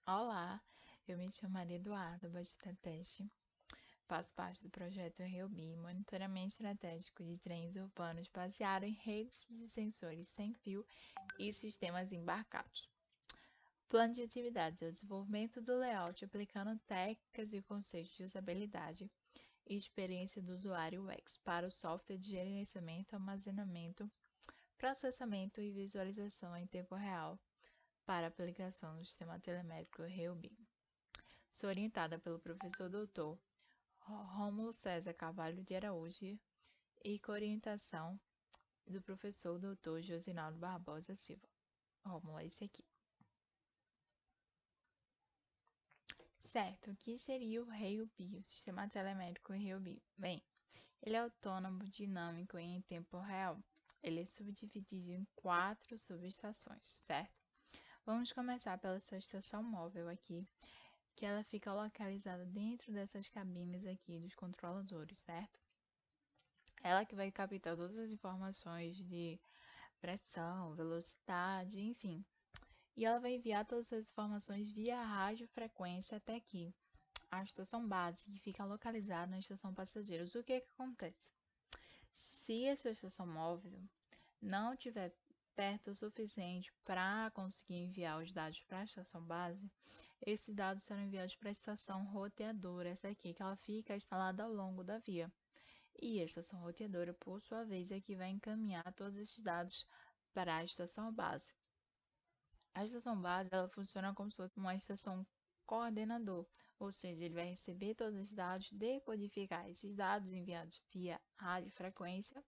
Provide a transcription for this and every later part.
Olá, eu me chamo Maria Eduarda Batista Teste, faço parte do projeto RioBI, monitoramento estratégico de trens urbanos baseado em redes de sensores sem fio e sistemas embarcados. Plano de atividades é o desenvolvimento do layout aplicando técnicas e conceitos de usabilidade e experiência do usuário UX para o software de gerenciamento, armazenamento, processamento e visualização em tempo real para aplicação no sistema telemétrico RioBI. Sou orientada pelo professor doutor Rômulo César Carvalho de Araújo e com orientação do professor doutor Josinaldo Barbosa Silva. Rômulo é esse aqui. Certo, o que seria o RioBI, o sistema telemétrico RioBI? Bem, ele é autônomo, dinâmico e em tempo real. Ele é subdividido em 4 subestações, certo? Vamos começar pela sua estação móvel aqui, que ela fica localizada dentro dessas cabines aqui dos controladores, certo? Ela que vai captar todas as informações de pressão, velocidade, enfim. E ela vai enviar todas as informações via radiofrequência até aqui, a estação base, que fica localizada na estação passageiros. O que é que acontece? Se essa estação móvel não tiver perto o suficiente para conseguir enviar os dados para a estação base, esses dados serão enviados para a estação roteadora, essa aqui, que ela fica instalada ao longo da via. E a estação roteadora, por sua vez, é que vai encaminhar todos esses dados para a estação base. A estação base ela funciona como se fosse uma estação coordenador, ou seja, ele vai receber todos esses dados, decodificar esses dados enviados via radiofrequência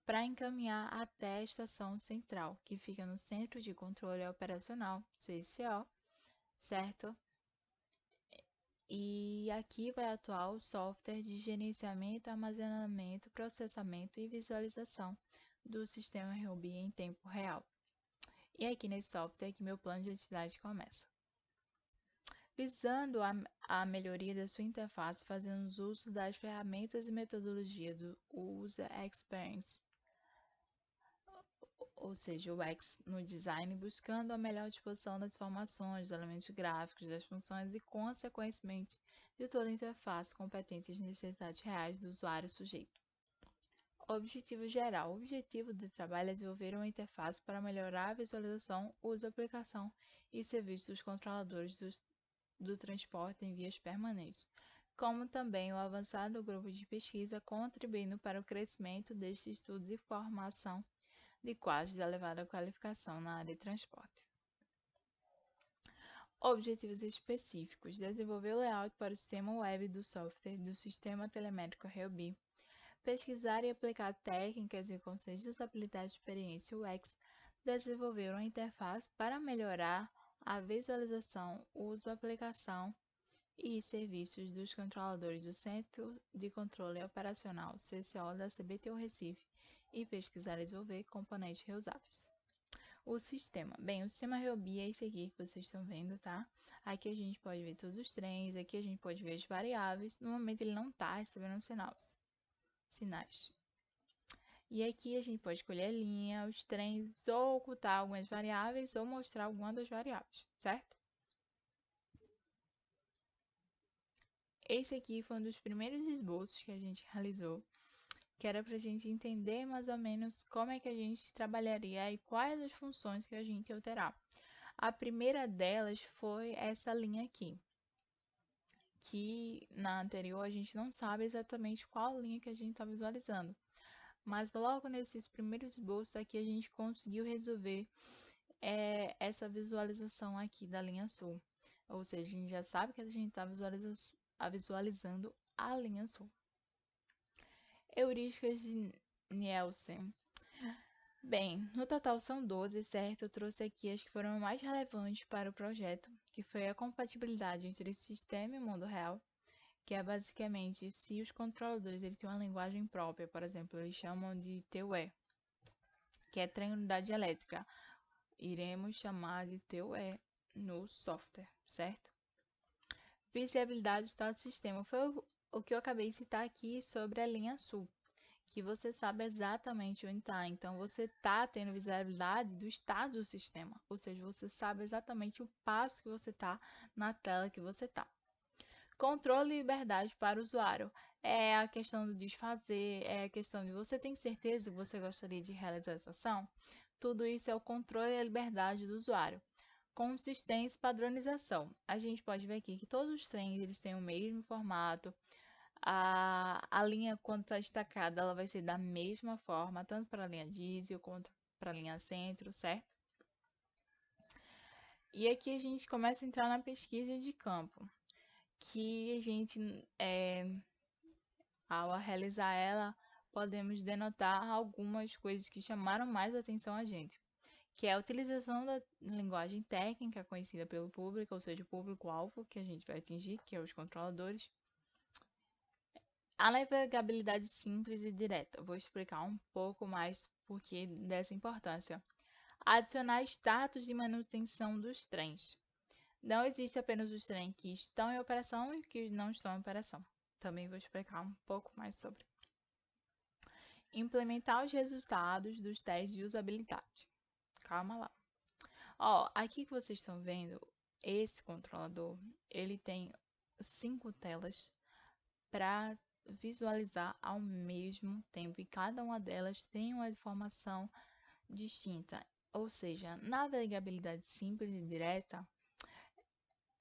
para encaminhar até a estação central, que fica no Centro de Controle Operacional, CCO, certo? E aqui vai atuar o software de gerenciamento, armazenamento, processamento e visualização do sistema RioBI em tempo real. E aqui nesse software que meu plano de atividade começa. Visando a melhoria da sua interface, fazendo uso das ferramentas e metodologia do User Experience, ou seja, o UX no design, buscando a melhor disposição das informações, dos elementos gráficos, das funções e, consequentemente, de toda a interface competente às necessidades reais do usuário sujeito. Objetivo geral. O objetivo do trabalho é desenvolver uma interface para melhorar a visualização, uso, aplicação e serviço dos controladores do transporte em vias permanentes, como também o avançado grupo de pesquisa contribuindo para o crescimento destes estudos e formação de quadros de elevada qualificação na área de transporte. Objetivos específicos: desenvolver o layout para o sistema web do software do sistema telemétrico RioBI, pesquisar e aplicar técnicas e conceitos de usabilidade de experiência UX, desenvolver uma interface para melhorar a visualização, uso, aplicação e serviços dos controladores do Centro de Controle Operacional, CCO da CBTU Recife, e pesquisar e desenvolver componentes reusáveis. O sistema. Bem, o sistema RioBI é esse aqui que vocês estão vendo, tá? Aqui a gente pode ver todos os trens, aqui a gente pode ver as variáveis. No momento ele não está recebendo sinais. E aqui a gente pode escolher a linha, os trens, ou ocultar algumas variáveis, ou mostrar alguma das variáveis, certo? Esse aqui foi um dos primeiros esboços que a gente realizou, que era para a gente entender mais ou menos como é que a gente trabalharia e quais as funções que a gente ia alterar. A primeira delas foi essa linha aqui, que na anterior a gente não sabe exatamente qual linha que a gente está visualizando. Mas logo nesses primeiros esboços aqui a gente conseguiu resolver essa visualização aqui da linha sul. Ou seja, a gente já sabe que a gente está visualizando a linha sul. Heurísticas de Nielsen. Bem, no total são 12, certo? Eu trouxe aqui as que foram mais relevantes para o projeto, que foi a compatibilidade entre o sistema e o mundo real, que é basicamente se os controladores ele têm uma linguagem própria, por exemplo, eles chamam de TUE, que é trem unidade elétrica. Iremos chamar de TUE no software, certo? Visibilidade do sistema foi o que eu acabei de citar aqui sobre a linha sul, que você sabe exatamente onde está. Então, você está tendo visibilidade do estado do sistema, ou seja, você sabe exatamente o passo que você está na tela que você está. Controle e liberdade para o usuário. É a questão do desfazer, é a questão de você tem certeza que você gostaria de realizar essa ação? Tudo isso é o controle e a liberdade do usuário. Consistência e padronização. A gente pode ver aqui que todos os trens eles têm o mesmo formato. A linha, quando está destacada, ela vai ser da mesma forma, tanto para a linha diesel quanto para a linha centro, certo? E aqui a gente começa a entrar na pesquisa de campo, que a gente, ao realizar ela, podemos denotar algumas coisas que chamaram mais atenção a gente, que é a utilização da linguagem técnica conhecida pelo público, ou seja, o público-alvo que a gente vai atingir, que é os controladores. A navegabilidade simples e direta. Vou explicar um pouco mais porquê dessa importância. Adicionar status de manutenção dos trens. Não existe apenas os trens que estão em operação e que não estão em operação. Também vou explicar um pouco mais sobre. Implementar os resultados dos testes de usabilidade. Calma lá. Ó, aqui que vocês estão vendo, esse controlador, ele tem 5 telas para visualizar ao mesmo tempo e cada uma delas tem uma informação distinta. Ou seja, navegabilidade simples e direta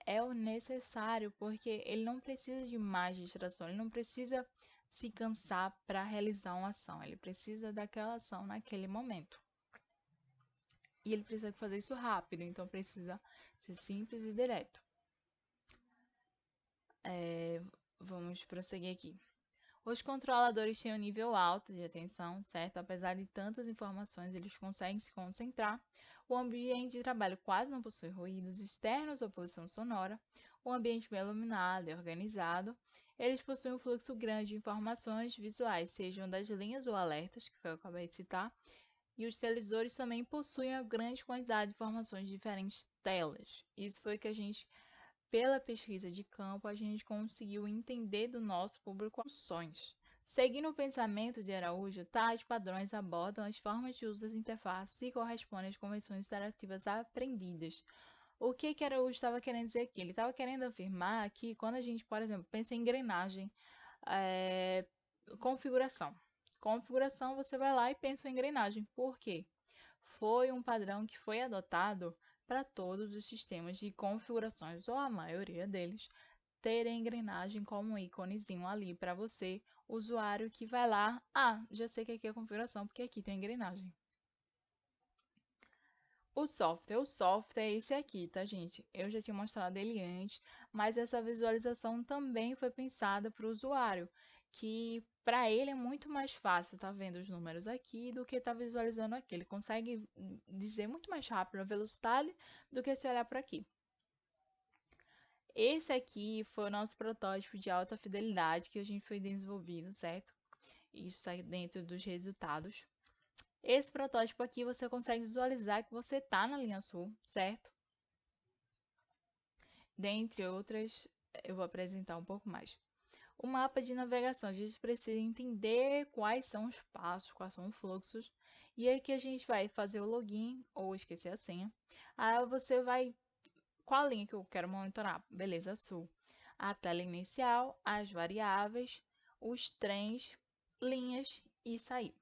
é o necessário porque ele não precisa de mais distração, ele não precisa se cansar para realizar uma ação, ele precisa daquela ação naquele momento. E ele precisa fazer isso rápido, então precisa ser simples e direto. Vamos prosseguir aqui. Os controladores têm um nível alto de atenção, certo? Apesar de tantas informações, eles conseguem se concentrar. O ambiente de trabalho quase não possui ruídos externos ou poluição sonora. O ambiente bem iluminado e organizado. Eles possuem um fluxo grande de informações visuais, sejam das linhas ou alertas, que foi o que eu acabei de citar. E os televisores também possuem uma grande quantidade de informações de diferentes telas. Isso foi que a gente pela pesquisa de campo, a gente conseguiu entender do nosso público funções. Seguindo o pensamento de Araújo, tais padrões abordam as formas de uso das interfaces e correspondem às convenções interativas aprendidas. O que Araújo estava querendo dizer aqui? Ele estava querendo afirmar que quando a gente, por exemplo, pensa em engrenagem, é, configuração. Configuração, você vai lá e pensa em engrenagem. Por quê? Foi um padrão que foi adotado para todos os sistemas de configurações, ou a maioria deles, terem engrenagem como um íconezinho ali para você, usuário que vai lá, já sei que aqui é a configuração, porque aqui tem engrenagem. O software é esse aqui, tá, gente? Eu já tinha mostrado ele antes, mas essa visualização também foi pensada para o usuário, que para ele é muito mais fácil tá vendo os números aqui do que tá visualizando aqui. Ele consegue dizer muito mais rápido a velocidade do que se olhar para aqui. Esse aqui foi o nosso protótipo de alta fidelidade que a gente foi desenvolvendo, certo? Isso está dentro dos resultados. Esse protótipo aqui você consegue visualizar que você está na linha sul, certo? Dentre outras, eu vou apresentar um pouco mais. O mapa de navegação, a gente precisa entender quais são os passos, quais são os fluxos. E aqui a gente vai fazer o login ou esquecer a senha. Aí você vai, qual a linha que eu quero monitorar? Beleza, sul. A tela inicial, as variáveis, os trens, linhas e sair.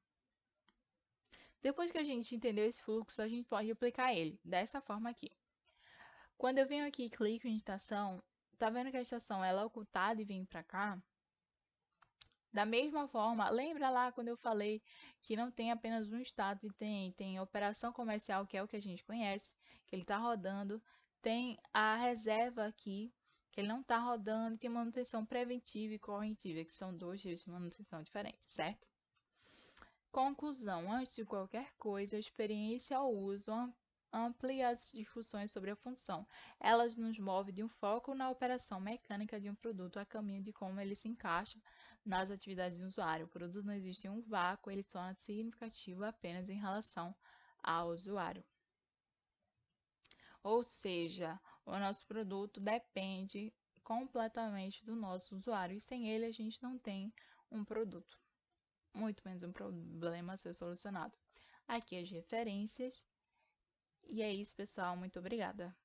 Depois que a gente entendeu esse fluxo, a gente pode aplicar ele dessa forma aqui. Quando eu venho aqui e clico em estação, tá vendo que a estação ela é ocultada e vem para cá? Da mesma forma, lembra lá quando eu falei que não tem apenas um status e tem operação comercial, que é o que a gente conhece, que ele está rodando, tem a reserva aqui, que ele não está rodando, e tem manutenção preventiva e corretiva, que são dois tipos de manutenção diferentes, certo? Conclusão: antes de qualquer coisa, a experiência ao uso amplia as discussões sobre a função. Elas nos movem de um foco na operação mecânica de um produto a caminho de como ele se encaixa nas atividades do usuário. O produto não existe em um vácuo, ele só é significativo apenas em relação ao usuário. Ou seja, o nosso produto depende completamente do nosso usuário e sem ele a gente não tem um produto. muito menos um problema a ser solucionado. Aqui as referências. E é isso, pessoal. Muito obrigada.